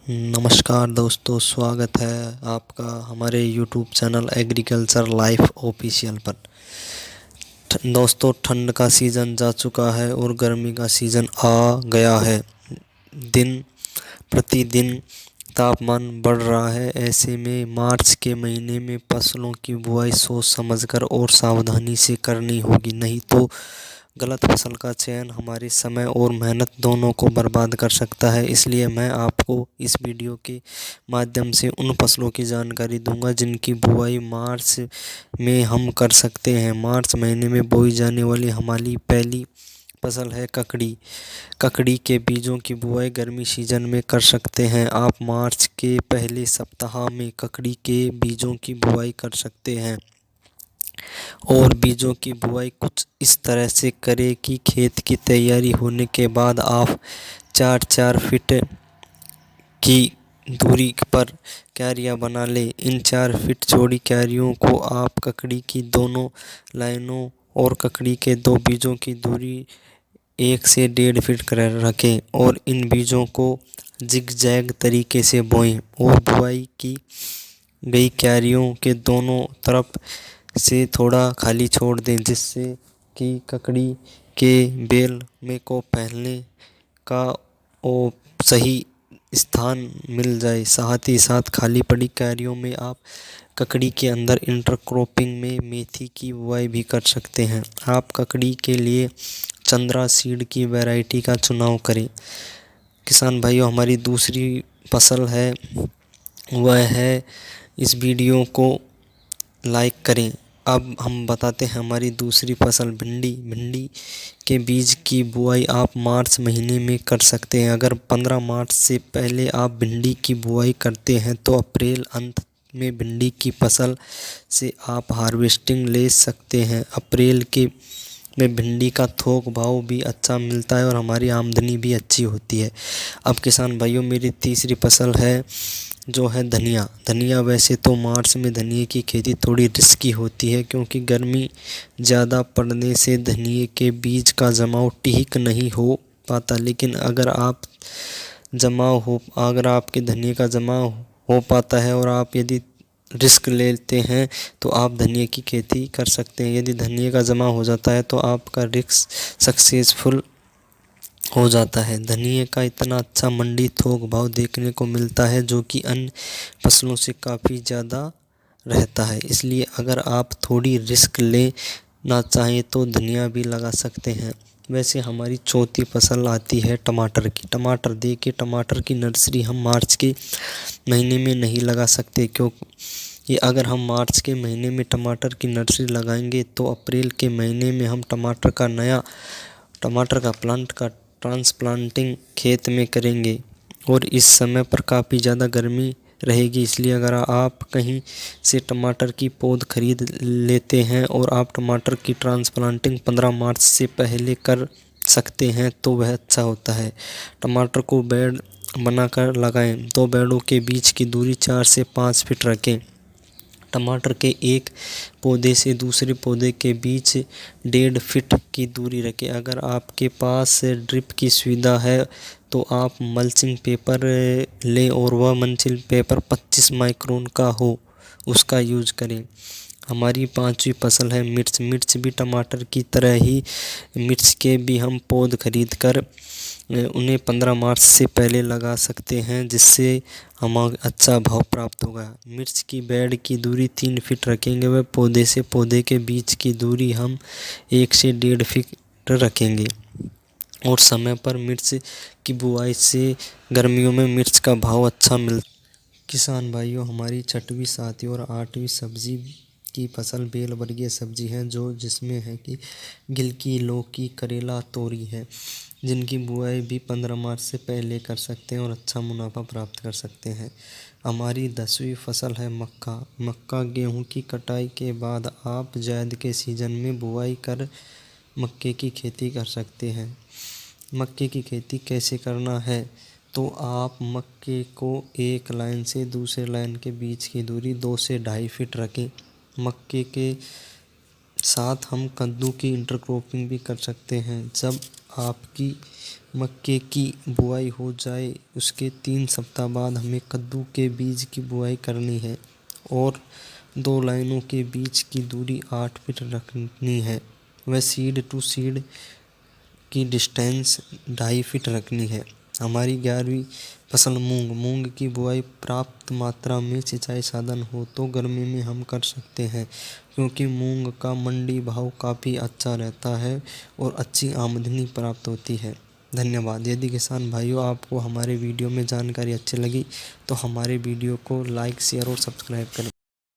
नमस्कार दोस्तों, स्वागत है आपका हमारे YouTube channel agriculture life official पर। दोस्तों, ठंड का सीज़न जा चुका है और गर्मी का सीज़न आ गया है। दिन प्रतिदिन तापमान बढ़ रहा है। ऐसे में मार्च के महीने में फसलों की बुआई सोच समझकर और सावधानी से करनी होगी, नहीं तो गलत फसल का चयन हमारे समय और मेहनत दोनों को बर्बाद कर सकता है। इसलिए मैं आपको इस वीडियो के माध्यम से उन फसलों की जानकारी दूंगा जिनकी बुआई मार्च में हम कर सकते हैं। मार्च महीने में बोई जाने वाली हमारी पहली फसल है ककड़ी। ककड़ी के बीजों की बुआई गर्मी सीजन में कर सकते हैं। आप मार्च के पहले सप्ताह में ककड़ी के बीजों की बुआई कर सकते हैं। और बीजों की बुआई कुछ इस तरह से करें कि खेत की तैयारी होने के बाद आप 4-4 फीट की दूरी पर क्यारियां बना लें। इन 4 फीट चौड़ी क्यारियों को आप ककड़ी की दोनों लाइनों और ककड़ी के 2 बीजों की दूरी 1 से 1.5 फीट कर रखें और इन बीजों को जिगजैग तरीके से बोएं और बुआई की गई क्यारियों के दोनों तरफ से थोड़ा खाली छोड़ दें, जिससे कि ककड़ी के बेल में को फैलने का ओ सही स्थान मिल जाए। साथ ही साथ खाली पड़ी क्यारियों में आप ककड़ी के अंदर इंटरक्रॉपिंग में मेथी की बुआई भी कर सकते हैं। आप ककड़ी के लिए चंद्रा सीड की वैरायटी का चुनाव करें। किसान भाइयों, हमारी दूसरी फसल है वह है, इस वीडियो को लाइक करें। अब हम बताते हैं हमारी दूसरी फसल भिंडी। भिंडी के बीज की बुआई आप मार्च महीने में कर सकते हैं। अगर 15 मार्च से पहले आप भिंडी की बुआई करते हैं तो अप्रैल अंत में भिंडी की फसल से आप हार्वेस्टिंग ले सकते हैं। अप्रैल के में भिंडी का थोक भाव भी अच्छा मिलता है और हमारी आमदनी भी अच्छी होती है। अब किसान भाइयों, मेरी तीसरी फसल है जो है धनिया। धनिया वैसे तो मार्च में धनिए की खेती थोड़ी रिस्की होती है, क्योंकि गर्मी ज़्यादा पड़ने से धनिए के बीज का जमाव ठीक नहीं हो पाता। लेकिन अगर आपके धनिए का जमाव हो पाता है और आप यदि रिस्क लेते हैं तो आप धनिए की खेती कर सकते हैं। यदि धनिए का जमा हो जाता है तो आपका रिस्क सक्सेसफुल हो जाता है। धनिए का इतना अच्छा मंडी थोक भाव देखने को मिलता है, जो कि अन्य फसलों से काफ़ी ज़्यादा रहता है। इसलिए अगर आप थोड़ी रिस्क लेना चाहें तो धनिया भी लगा सकते हैं। वैसे हमारी चौथी फसल आती है टमाटर की। टमाटर की नर्सरी हम मार्च के महीने में नहीं लगा सकते, क्योंकि अगर हम मार्च के महीने में टमाटर की नर्सरी लगाएंगे तो अप्रैल के महीने में हम टमाटर का प्लांट का ट्रांसप्लांटिंग खेत में करेंगे और इस समय पर काफ़ी ज़्यादा गर्मी रहेगी। इसलिए अगर आप कहीं से टमाटर की पौध खरीद लेते हैं और आप टमाटर की ट्रांसप्लांटिंग 15 मार्च से पहले कर सकते हैं तो वह अच्छा होता है। टमाटर को बेड बनाकर लगाएं। 2 बेडों के बीच की दूरी 4 से 5 फीट रखें। टमाटर के एक पौधे से दूसरे पौधे के बीच 1.5 फीट की दूरी रखें। अगर आपके पास ड्रिप की सुविधा है तो आप मल्चिंग पेपर लें और वह मल्चिंग पेपर 25 माइक्रोन का हो, उसका यूज करें। हमारी पांचवी फसल है मिर्च। मिर्च भी टमाटर की तरह ही मिर्च के भी हम पौध खरीद कर उन्हें 15 मार्च से पहले लगा सकते हैं, जिससे हमें अच्छा भाव प्राप्त होगा। मिर्च की बेड की दूरी 3 फीट रखेंगे। वह पौधे से पौधे के बीच की दूरी हम 1 से 1.5 फीट रखेंगे। और समय पर मिर्च की बुआई से गर्मियों में मिर्च का भाव अच्छा मिलता है। किसान भाइयों, हमारी छठवीं, सातवीं और 8वीं सब्जी की फसल बेल वर्गीय सब्जी है, जिसमें है कि गिलकी, लौकी, करेला, तोरी है, जिनकी बुआई भी 15 मार्च से पहले कर सकते हैं और अच्छा मुनाफा प्राप्त कर सकते हैं। हमारी 10वीं फसल है मक्का। मक्का गेहूं की कटाई के बाद आप जायद के सीज़न में बुआई कर मक्के की खेती कर सकते हैं। मक्के की खेती कैसे करना है, तो आप मक्के को एक लाइन से दूसरे लाइन के बीच की दूरी 2 से 2.5 फीट रखें। मक्के के साथ हम कद्दू की इंटरक्रॉपिंग भी कर सकते हैं। जब आपकी मक्के की बुआई हो जाए उसके 3 सप्ताह बाद हमें कद्दू के बीज की बुआई करनी है और 2 लाइनों के बीच की दूरी 8 फीट रखनी है। वह सीड टू सीड की डिस्टेंस 2.5 फीट रखनी है। हमारी 11वीं फसल मूंग की बुआई पर्याप्त मात्रा में सिंचाई साधन हो तो गर्मी में हम कर सकते हैं, क्योंकि मूंग का मंडी भाव काफ़ी अच्छा रहता है और अच्छी आमदनी प्राप्त होती है। धन्यवाद। यदि किसान भाइयों आपको हमारे वीडियो में जानकारी अच्छी लगी तो हमारे वीडियो को लाइक, शेयर और सब्सक्राइब करें।